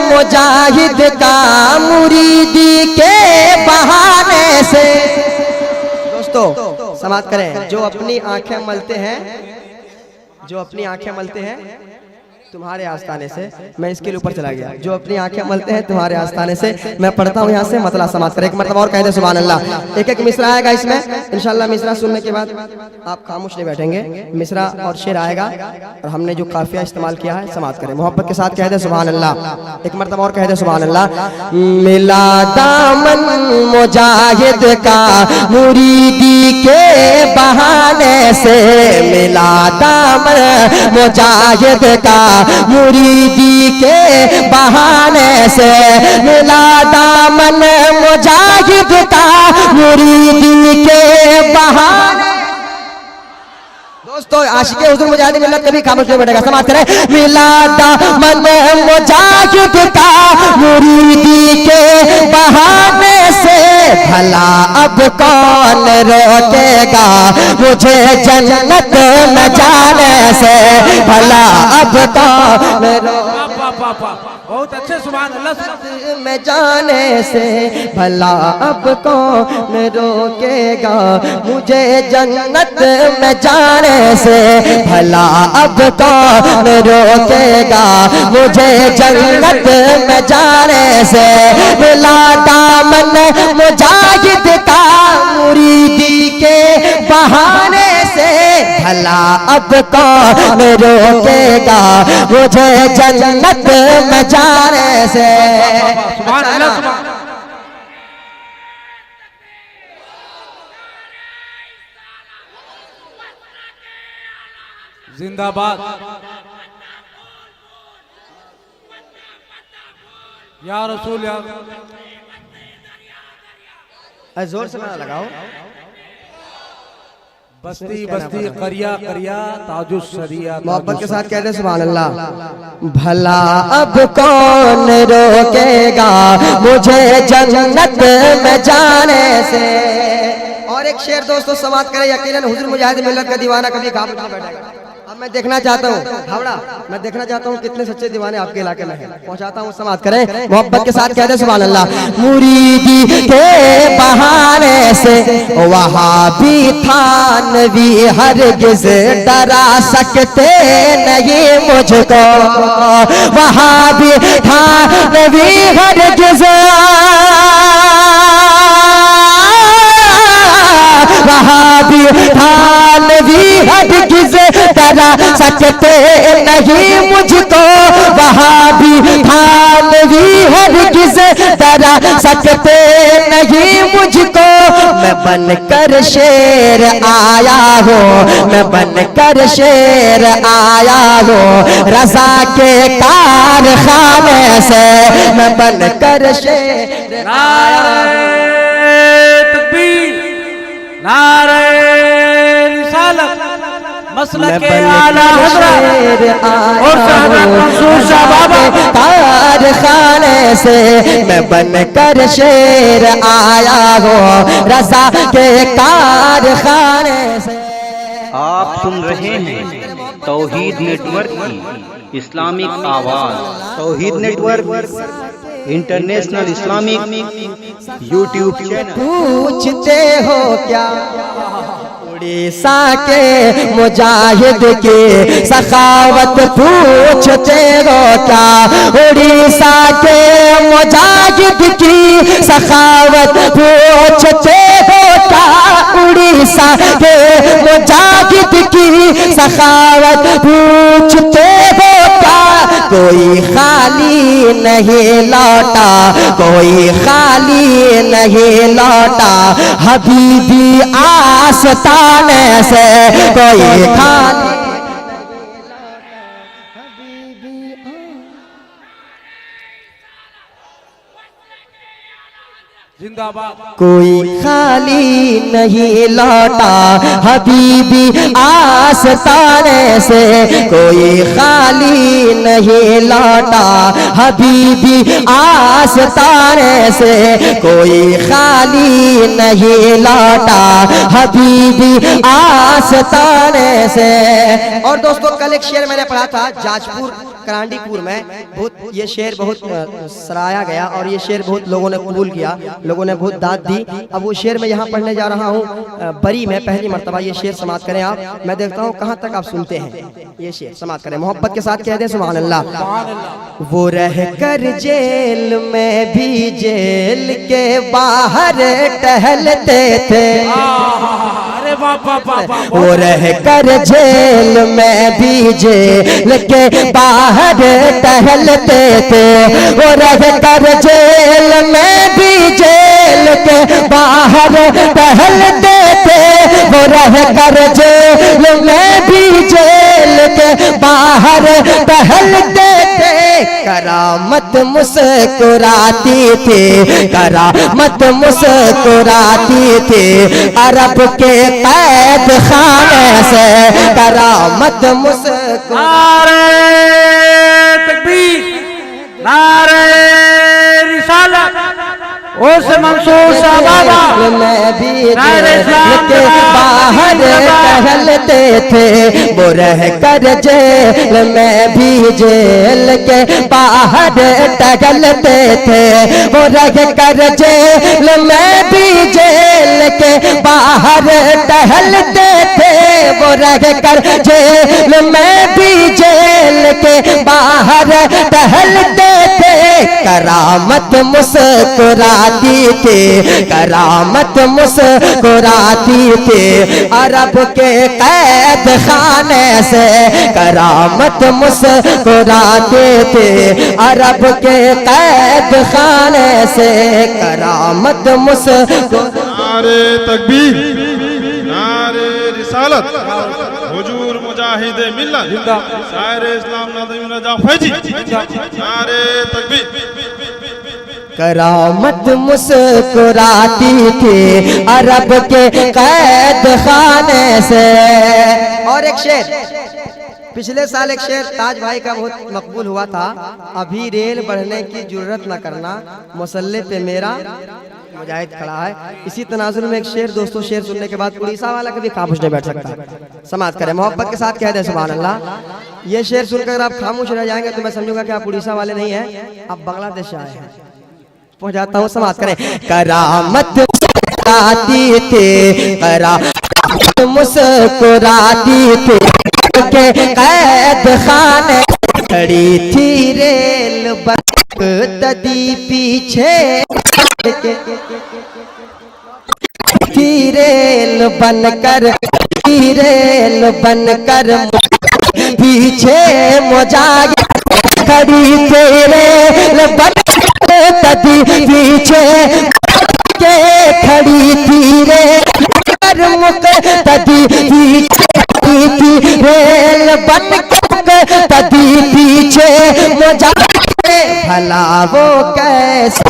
मुजाहिद का मुरीदी के बहाने से। दोस्तों समाप्त करें। जो अपनी आंखें मलते हैं, जो अपनी आंखें मलते हैं तुम्हारे आस्थाने से, मैं इसके ऊपर चला गया। जो अपनी आंखें मलते हैं तुम्हारे आस्थाने से, मैं पढ़ता हूँ यहाँ से, मतला समाप्त करें। एक मतलब और कह दे सुभान अल्लाह। एक एक मिसरा आएगा इसमें इंशाल्लाह। मिसरा सुनने के बाद आप खामोश नहीं बैठेंगे। मिसरा और शेर आएगा और हमने जो काफिया इस्तेमाल किया है समाप्त करें। मोहब्बत के साथ कह दे सुभान अल्लाह। एक मतलब और कह दे सुभान अल्लाह। मिला दामन मुजाहिद का मुरीदी के बहाने से, मिला दामन मुजाहिद का मुरीदी के बहाने से, मिला दामन मुजाहिद का मुरीदी के बहाने। दोस्तों आशिक़े हुज़ूर मुजाहिद मिल्लत कभी खामोश नहीं बैठेगा। समाप्त करें। मिला दामन मुजाहिद का मुरीदी के बहाने से, भला अब कौन रोकेगा मुझे जन्नत में जाने से, भला अब कौन बहुत अच्छे सुभान अल्लाह में जाने से, भला अब कौन रोकेगा मुझे जन्नत में जाने से, भला अब कौन रोकेगा मुझे जन्नत में जाने से। मिला दामन मुजाहिद का मुरीदी के बहाने से, भला अब कौन रोकेगा मुझे जन्नत में जाने से। जिंदाबाद या रसूल या। जोर से ना लगाओ। बस्ती बस्ती करिया करिया ताजुस शरिया। मोहब्बत के साथ कहते सुभान अल्लाह। भला अब कौन रोकेगा मुझे जन्नत में जाने से। और एक शेर दोस्तों समाप्त करें। यकीनन हुज़ूर मुजाहिद मिल्लत का दीवाना कभी खामोश नहीं बैठेगा। अब मैं देखना चाहता हूँ हावड़ा, मैं देखना चाहता हूँ कितने सच्चे दीवाने आपके इलाके में हैं। पहुंचाता हूँ। समाप्त करें। मोहब्बत के साथ कहते सुभान अल्लाह। मुरीदी के बहाने से वहाबी थानवी हरगिज़ डरा सकते नहीं मुझको, वहाबी थानवी हरगिज़, वहाबी थानवी हरगिज़ डरा सकते नहीं मुझको, वहाबी थानवी हरगिज़ डरा सकते नहीं मुझको। मैं बनकर शेर आया हूँ, मैं बनकर शेर आया हूँ रज़ा के कारखाने से, मैं बनकर शेर आया हूँ। नारे रिसालत मसलक आला हज़रत और साहब मंसूर शाह बाबा कारखाने से, मैं बनकर शेर आया हूँ रज़ा के कारखाने से। आप सुन रहे हैं तौहीद नेटवर्क की इस्लामिक आवाज़। Tauheed network international Islamic YouTube channel. पूछते हो क्या उड़ीसा के मुजाहिद की सखावत, पूछते हो क्या उड़ीसा के मुजाहिद की सखावत, पूछते हो क्या उड़ीसा के मुजाहिद की सखावत, पूछते हो क्या। कोई खाली नहीं लौटा, कोई खाली नहीं लौटा हबीबी आस्ताने से, कोई खाली जिंदाबाद। कोई खाली नहीं लौटा हबीबी आस्ताने से, कोई खाली नहीं लौटा हबीबी आस्ताने से, कोई खाली नहीं लौटा हबीबी आस्ताने से। और दोस्तों कल एक शेर मैंने पढ़ा था जाजपुर करांडीपुर में बहुत ये शेर बहुत सराहा गया और ये शेर बहुत लोगों ने कबूल किया, लोगों ने बहुत दाद दी। अब वो शेर मैं यहाँ पढ़ने जा रहा हूँ बरी में पहली मर्तबा। ये शेर समाप्त करें आप, मैं देखता हूँ कहाँ तक आप सुनते हैं। ये शेर समाप्त करें, मोहब्बत के साथ कह दें सुभान अल्लाह। वो रह कर जेल में भी जेल के बाहर टहलते थे, अरे वो रह कर जेल में भी जेल के बाहर टहलते थे, वो रह कर जेल में भी जेल के बाहर टहलते थे, वो रह कर जेल में भी जेल के बाहर टहलते थे। करामत मुस्कुराती थी, करामत मुस्कुराती थी, अरब के कैद खाने से करामत मुस्कुराती। तकबीर, नारे रिसालत, उस मंसूर साहब में भी जेल के बाहर टहलते थे, वो रह कर जेल में भी जेल के बाहर टहलते थे, वो रह कर जेल में भी जेल के बाहर टहलते थे, वो रह कर जेल में भी जेल के बाहर टहलते थे। करामत मुस्कुराती थी, करामत मुस्कुराती थी, अरब के कैद खाने से करामत मुस्कुराते थे, अरब के कैद खाने से करामत मुस्कुराते। नारे तकबीर, नारे रिसालत, हुजूर मुजाहिद मिल्लत, शायर इस्लाम नदीम रजा फैजी, नारे तकबीर। करामत मुस्कुराती थी अरब के कैद खाने से। और एक शेर, पिछले साल एक शेर ताज भाई का बहुत मकबूल हुआ था, अभी रेल बढ़ने की जरूरत न करना, मुसल्ले पे मेरा मुजाहिद खड़ा है। इसी तनाजुर में एक शेर दोस्तों, शेर सुनने के बाद उड़ीसा वाला कभी खामोश नहीं बैठ सकता। समाप्त करें, मोहब्बत के साथ कह दे सुभान अल्लाह। ये शेर सुनकर अगर आप खामोश रह जाएंगे तो मैं समझूंगा कि आप उड़ीसा वाले नहीं हैं, आप बांग्लादेश से आए हैं। पहुंच जाता हूँ, समाप्त करें। करामत मुस्कुराती थी, करामत मुस्कुराती थी, के कैद खाने खड़ी थी रेल बरकती पीछे, थी रेल बनकर, थी रेल बनकर पीछे मुजाहिद खड़ी थी रेल बनकर पीछे के खड़ी थी रेल मुक़तदी पीछे रेल बनकर तदी पीछे मुजाहिद। भला वो कैसे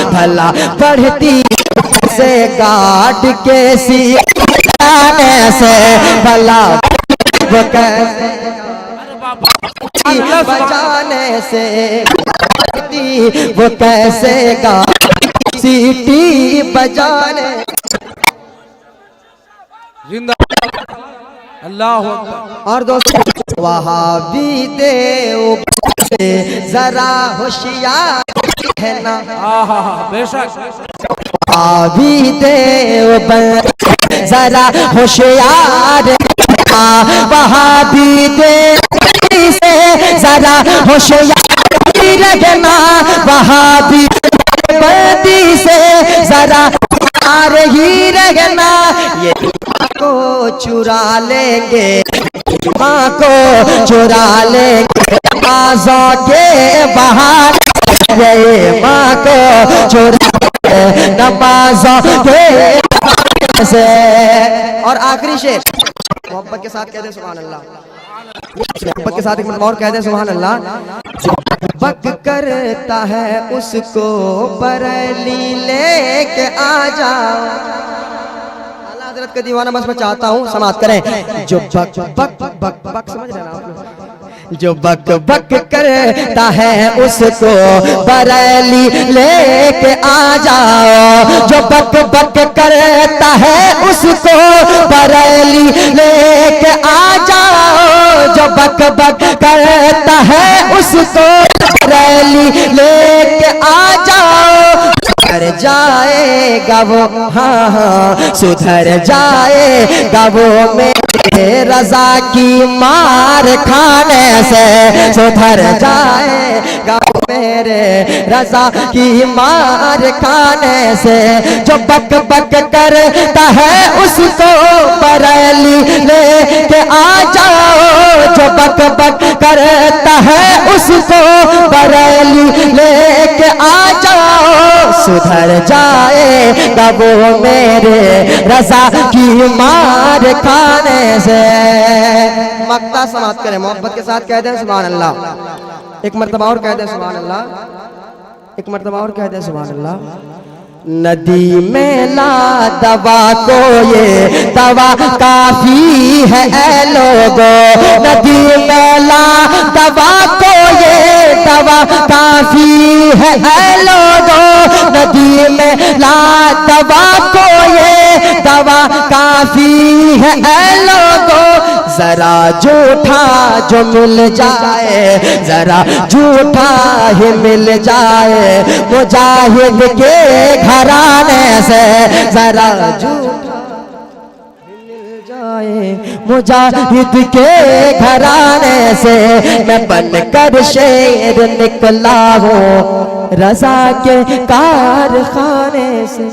भला बढ़ती से गार्ड के सीने से, भला वो कैसे बजाने से, वो कैसे गार्ड सीटी बजाने। अल्लाह। और दोस्तों वहाबी देव से जरा होशियार है ना, बेशक वहाबी देव जरा होशियार, वहाबी देव से जरा होशियार रहना, वहाबी बदी से जरा ही रहना। ये को चुरा लेंगे, माँ को चुरा लेंगे, आज़ा के बहाने माँ को चुरा नमाज़ों के से। और आखिरी शेर मोहब्बत के साथ कह दे सुभान अल्लाह, मोहब्बत के साथ एक मिनट और कह दे सुभान अल्लाह। बक करता है उसको बरेली लेके आ जाओ, हजरत का दीवाना बस मैं चाहता हूँ समाप्त करें। जो बक बक बक बक समझ रहे ना आप लोग, जो बक बक करता है उसको बरेली लेके आ जाओ, जो बक बक करता है उसको बरेली लेके आ जाओ, जो बक बक करता है उसको रैली लेके आ जाओ, सुधर जाएगा वो, हाँ हाँ सुधर जाएगा वो मेरे रजा की मार खाने से, सुधर जाएगा वो मेरे रजा की मार खाने से। जो बक बक करता है उसको बरेली लेके आ जाओ, जो बक बक करता है उसको बरेली लेके आ जाओ, सुधर जाएगा वो मेरे रजा की मार खाने से। मक्ता समाप्त करें, मोहब्बत के साथ कह दें सुभान अल्लाह। एक मर्तबा और कह दें सुभान अल्लाह, एक मर्तबा और कह दें सुभान अल्लाह। नदी में ला दवा को ये दवा काफी है ऐ लोगों, नदी में ला दवा को ये दवा काफी है ऐ लोगों, नदी में ला दवा को ये दवा काफी है ऐ लोगों। जरा झूठा जो मिल जाए, जरा झूठा ही मिल जाए मुजाहिद के घराने से, जरा झूठा मिल जाए मुजाहिद के घराने से। मैं बनकर शेर निकला हूँ रजा के कारखाने से।